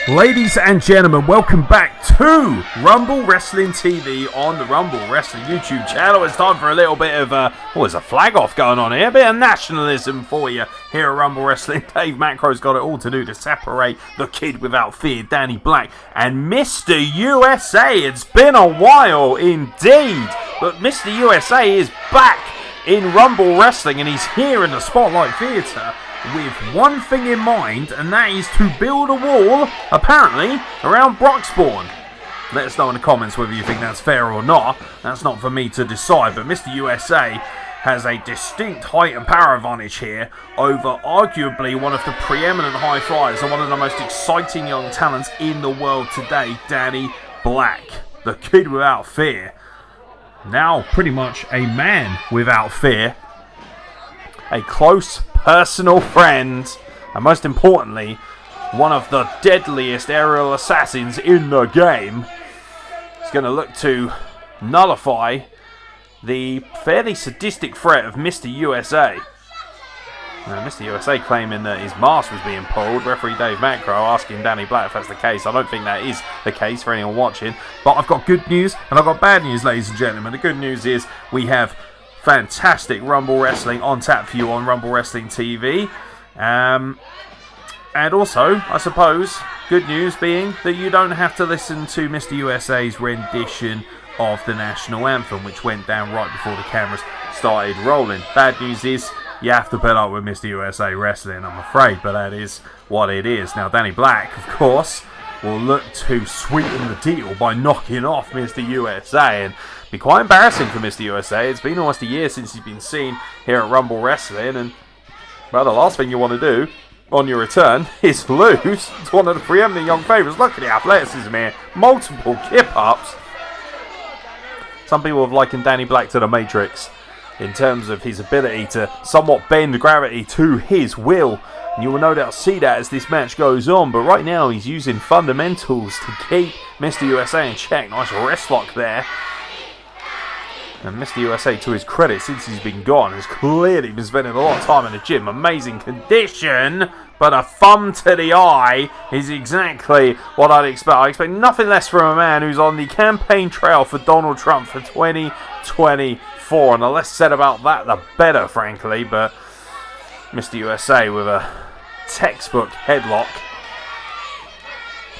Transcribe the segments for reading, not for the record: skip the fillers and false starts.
Ladies and gentlemen, welcome back to Rumble Wrestling TV on the Rumble Wrestling YouTube channel. It's time for a little bit of there's a flag off going on here. A bit of nationalism for you here at Rumble Wrestling. Dave Macro's got it all to do to separate the kid without fear, Danny Black, and Mr. USA. It's been a while indeed, but Mr. USA is back in Rumble Wrestling, and he's here in the Spotlight Theatre with one thing in mind, and that is to build a wall, apparently, around Broxbourne. Let us know in the comments whether you think that's fair or not. That's not for me to decide, but Mr. USA has a distinct height and power advantage here over arguably one of the preeminent high flyers and one of the most exciting young talents in the world today, Danny Black, the kid without fear. Now pretty much a man without fear, a close personal friend, and most importantly, one of the deadliest aerial assassins in the game. He's going to look to nullify the fairly sadistic threat of Mr. USA. Now, Mr. USA claiming that his mask was being pulled. Referee Dave Macro asking Danny Black if that's the case. I don't think that is the case for anyone watching. But I've got good news and I've got bad news, ladies and gentlemen. The good news is we have fantastic Rumble Wrestling on tap for you on Rumble Wrestling TV. And also, I suppose, good news being that you don't have to listen to Mr. USA's rendition of the national anthem, which went down right before the cameras started rolling. Bad news is you have to put up with Mr. USA Wrestling, I'm afraid, but that is what it is. Now, Danny Black, of course, will look to sweeten the deal by knocking off Mr. USA, and be quite embarrassing for Mr. USA. It's been almost a year since he's been seen here at Rumble Wrestling, and well, the last thing you want to do on your return is lose to one of the preeminent young favourites. Look at the athleticism here, multiple kip-ups. Some people have likened Danny Black to the Matrix in terms of his ability to somewhat bend gravity to his will. And you will no doubt see that as this match goes on. But right now he's using fundamentals to keep Mr. USA in check. Nice wrist lock there. And Mr. USA, to his credit, since he's been gone, has clearly been spending a lot of time in the gym. Amazing condition, but a thumb to the eye is exactly what I'd expect. I expect nothing less from a man who's on the campaign trail for Donald Trump for 2024. And the less said about that, the better, frankly. But Mr. USA with a textbook headlock,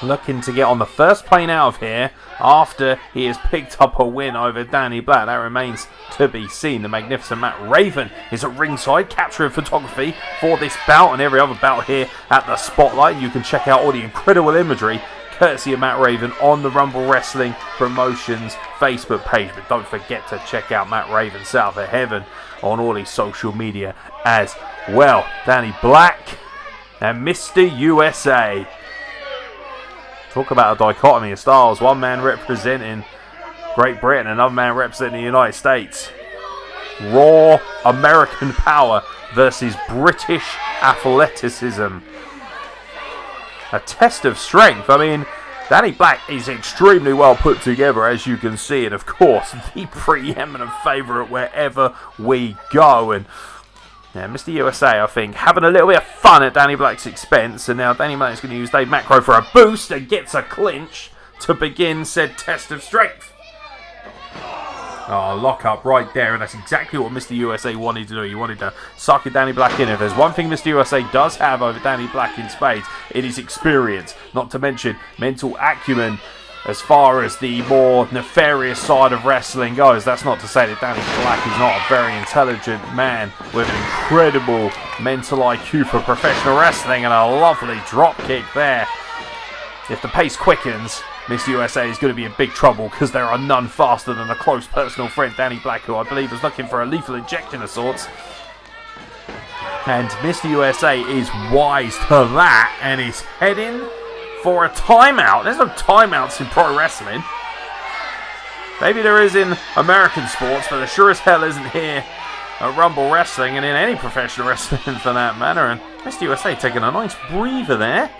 looking to get on the first plane out of here after he has picked up a win over Danny Black. That remains to be seen. The magnificent Matt Raven is at ringside, capturing photography for this bout and every other bout here at the Spotlight. You can check out all the incredible imagery courtesy of Matt Raven on the Rumble Wrestling Promotions Facebook page. But don't forget to check out Matt Raven South of Heaven on all his social media as well. Danny Black and Mr. USA. Talk about a dichotomy of styles. One man representing Great Britain, another man representing the United States. Raw American power versus British athleticism. A test of strength. I mean, Danny Black is extremely well put together, as you can see, and of course, the preeminent favourite wherever we go. And yeah, Mr. USA, I think, having a little bit of fun at Danny Black's expense, and now Danny Black is going to use Dave Macro for a boost and gets a clinch to begin said test of strength. Oh, lock up right there, and that's exactly what Mr. USA wanted to do. He wanted to suck Danny Black in. If there's one thing Mr. USA does have over Danny Black in spades, it is experience, not to mention mental acumen as far as the more nefarious side of wrestling goes. That's not to say that Danny Black is not a very intelligent man with an incredible mental IQ for professional wrestling, and a lovely drop kick there. If the pace quickens, Mr. USA is going to be in big trouble, because there are none faster than a close personal friend, Danny Black, who I believe is looking for a lethal injection of sorts. And Mr. USA is wise to that, and is heading for a timeout. There's no timeouts in pro wrestling. Maybe there is in American sports, but there sure as hell isn't here at Rumble Wrestling, and in any professional wrestling for that matter. And Mr. USA taking a nice breather there.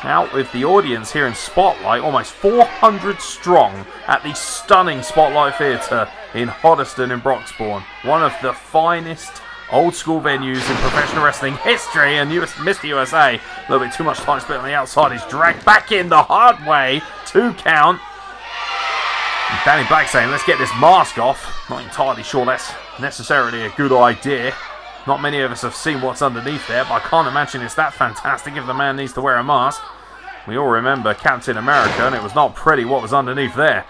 Out with the audience here in Spotlight, almost 400 strong at the stunning Spotlight Theatre in Hoddesdon in Broxbourne. One of the finest old school venues in professional wrestling history, and Mr. USA, a little bit too much time spent on the outside, is dragged back in the hard way. 2 count. And Danny Black saying, let's get this mask off. Not entirely sure that's necessarily a good idea. Not many of us have seen what's underneath there, but I can't imagine it's that fantastic if the man needs to wear a mask. We all remember Captain America, and it was not pretty what was underneath there.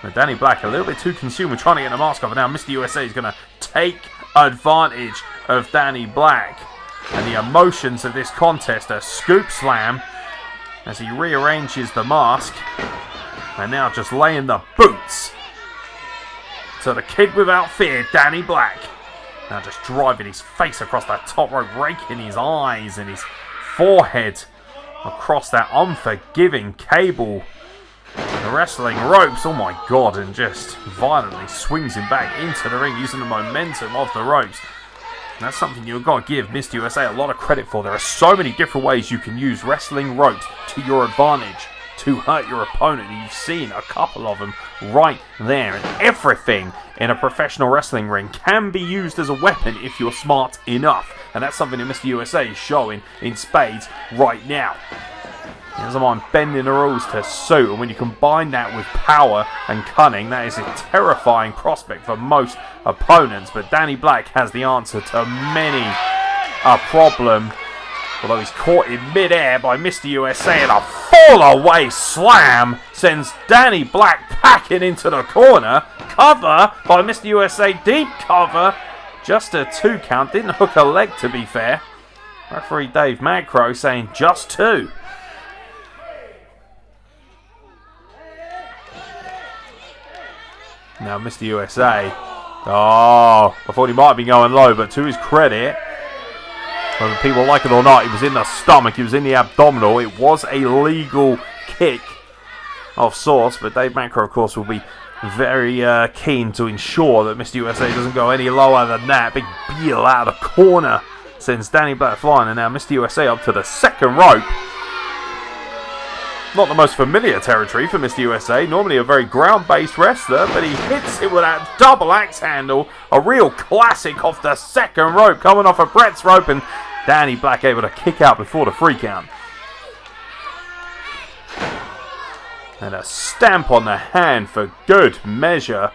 But Danny Black a little bit too consumed with trying to get the mask off, and now Mr. USA is going to take advantage of Danny Black and the emotions of this contest. A scoop slam as he rearranges the mask, and now just laying the boots to the kid without fear, Danny Black. Now just driving his face across that top rope, raking his eyes and his forehead across that unforgiving cable. The wrestling ropes, oh my god, and just violently swings him back into the ring using the momentum of the ropes. And that's something you've got to give Mr. USA a lot of credit for. There are so many different ways you can use wrestling ropes to your advantage to hurt your opponent. You've seen a couple of them right there. And everything in a professional wrestling ring can be used as a weapon if you're smart enough. And that's something that Mr. USA is showing in spades right now. He doesn't mind bending the rules to suit, and when you combine that with power and cunning, that is a terrifying prospect for most opponents. But Danny Black has the answer to many a problem. Although he's caught in mid-air by Mr. USA, and a fall-away slam sends Danny Black packing into the corner. Cover by Mr. USA, deep cover. Just a 2 count, didn't hook a leg to be fair. Referee Dave Macro saying just 2. Now Mr. USA, I thought he might have been going low, but to his credit, whether people like it or not, he was in the stomach, he was in the abdominal. It was a legal kick of sorts, but Dave Macro, of course, will be very keen to ensure that Mr. USA doesn't go any lower than that. Big heel out of the corner sends Danny Black flying, and now Mr. USA up to the second rope. Not the most familiar territory for Mr. USA. Normally a very ground-based wrestler, but he hits it with that double axe handle. A real classic off the second rope, coming off of Brett's rope, and Danny Black able to kick out before the 3 count. And a stamp on the hand for good measure.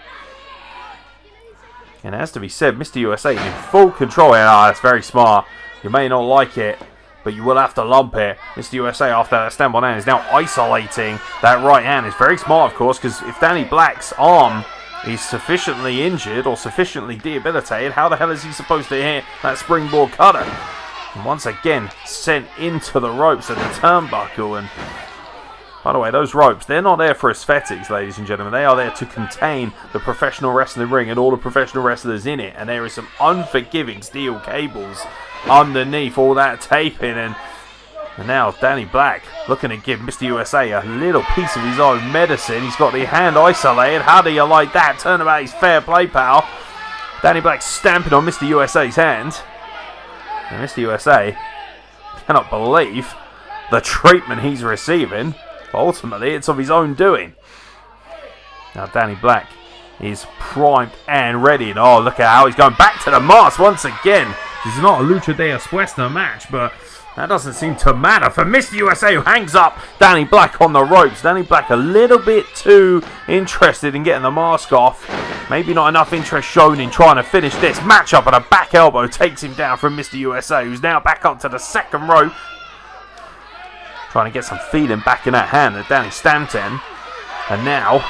And as to be said, Mr. USA in full control. And that's very smart. You may not like it, but you will have to lump it. Mr. USA, after that stamp on hand, is now isolating that right hand. It's very smart, of course, because if Danny Black's arm is sufficiently injured or sufficiently debilitated, how the hell is he supposed to hit that springboard cutter? And once again, sent into the ropes at the turnbuckle. And by the way, those ropes, they're not there for aesthetics, ladies and gentlemen. They are there to contain the professional wrestling ring and all the professional wrestlers in it. And there is some unforgiving steel cables underneath all that taping, and now Danny Black looking to give Mr. USA a little piece of his own medicine. He's got the hand isolated. How do you like that? Turnabout is fair play, pal. Danny Black stamping on Mr. USA's hand, and Mr. USA cannot believe the treatment he's receiving. But ultimately, it's of his own doing. Now Danny Black is primed and ready, and look at how he's going back to the mask once again. This is not a Lucha de Expuesta match, but That doesn't seem to matter for Mr. USA, who hangs up Danny Black on the ropes. Danny Black a little bit too interested in getting the mask off. Maybe not enough interest shown in trying to finish this matchup, and a back elbow takes him down from Mr. USA, who's now back up to the second rope. Trying to get some feeling back in that hand that Danny Stanton. And now,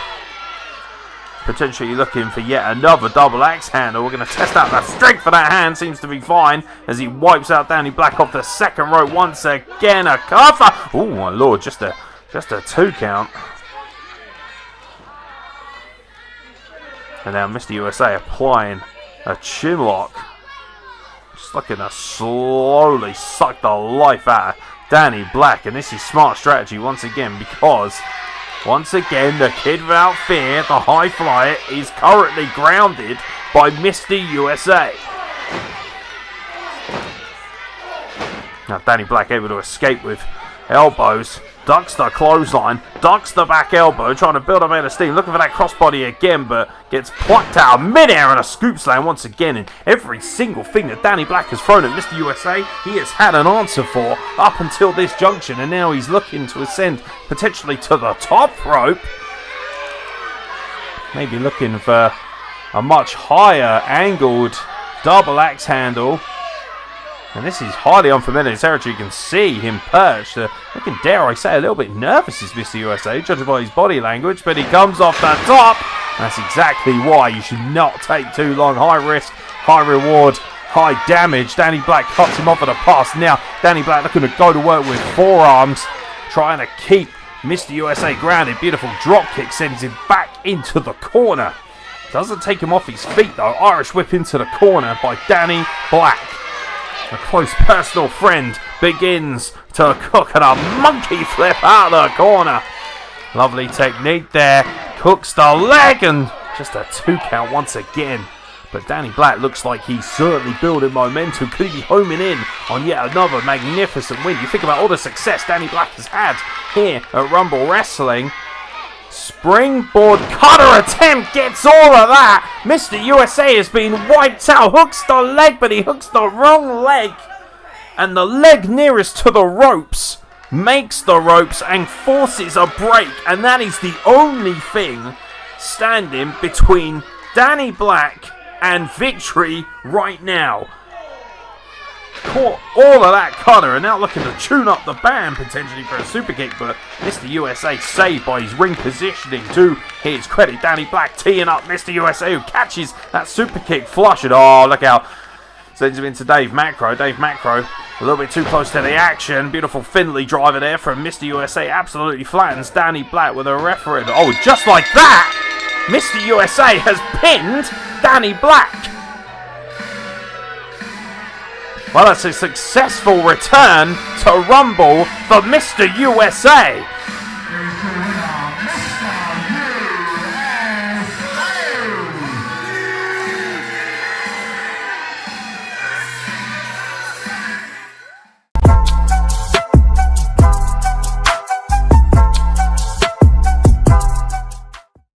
potentially looking for yet another double axe handle. We're going to test out the strength of that hand. Seems to be fine as he wipes out Danny Black off the second rope once again. A cover. Oh my lord, just a 2 count. And now Mr. USA applying a chin lock. Just looking to slowly suck the life out of Danny Black. And this is smart strategy once again, because once again, the kid without fear, the high flyer, is currently grounded by Mr. USA. Now Danny Black able to escape with elbows, ducks the clothesline, ducks the back elbow, trying to build up out of steam, looking for that crossbody again, but gets plucked out of midair and a scoop slam once again. And every single thing that Danny Black has thrown at Mr. USA, he has had an answer for up until this junction, and now he's looking to ascend potentially to the top rope. Maybe looking for a much higher angled double axe handle. And this is highly unfamiliar territory. You can see him perched. Looking, dare I say, a little bit nervous is Mr. USA, judging by his body language. But he comes off the top. That's exactly why you should not take too long. High risk, high reward, high damage. Danny Black cuts him off at a pass. Now, Danny Black looking to go to work with forearms, trying to keep Mr. USA grounded. Beautiful drop kick sends him back into the corner. Doesn't take him off his feet, though. Irish whip into the corner by Danny Black. A close personal friend begins to cook at a monkey flip out of the corner. Lovely technique there. Cooks the leg and just a 2 count once again. But Danny Black looks like he's certainly building momentum. Could he be homing in on yet another magnificent win? You think about all the success Danny Black has had here at Rumble Wrestling. Springboard cutter attempt gets all of that. Mr. USA has been wiped out. Hooks the leg, but he hooks the wrong leg. And the leg nearest to the ropes makes the ropes and forces a break. And that is the only thing standing between Danny Black and victory right now. Caught all of that cutter and now looking to tune up the band potentially for a super kick, but Mr. USA saved by his ring positioning. To his credit, Danny Black teeing up Mr. USA, who catches that super kick flush, and oh, look out, sends him into Dave Macro. Dave Macro a little bit too close to the action. Beautiful Finley driver there from Mr. USA, absolutely flattens Danny Black with a referee. Oh, just like that, Mr. USA has pinned Danny Black. Well, that's a successful return to Rumble for Mr. USA.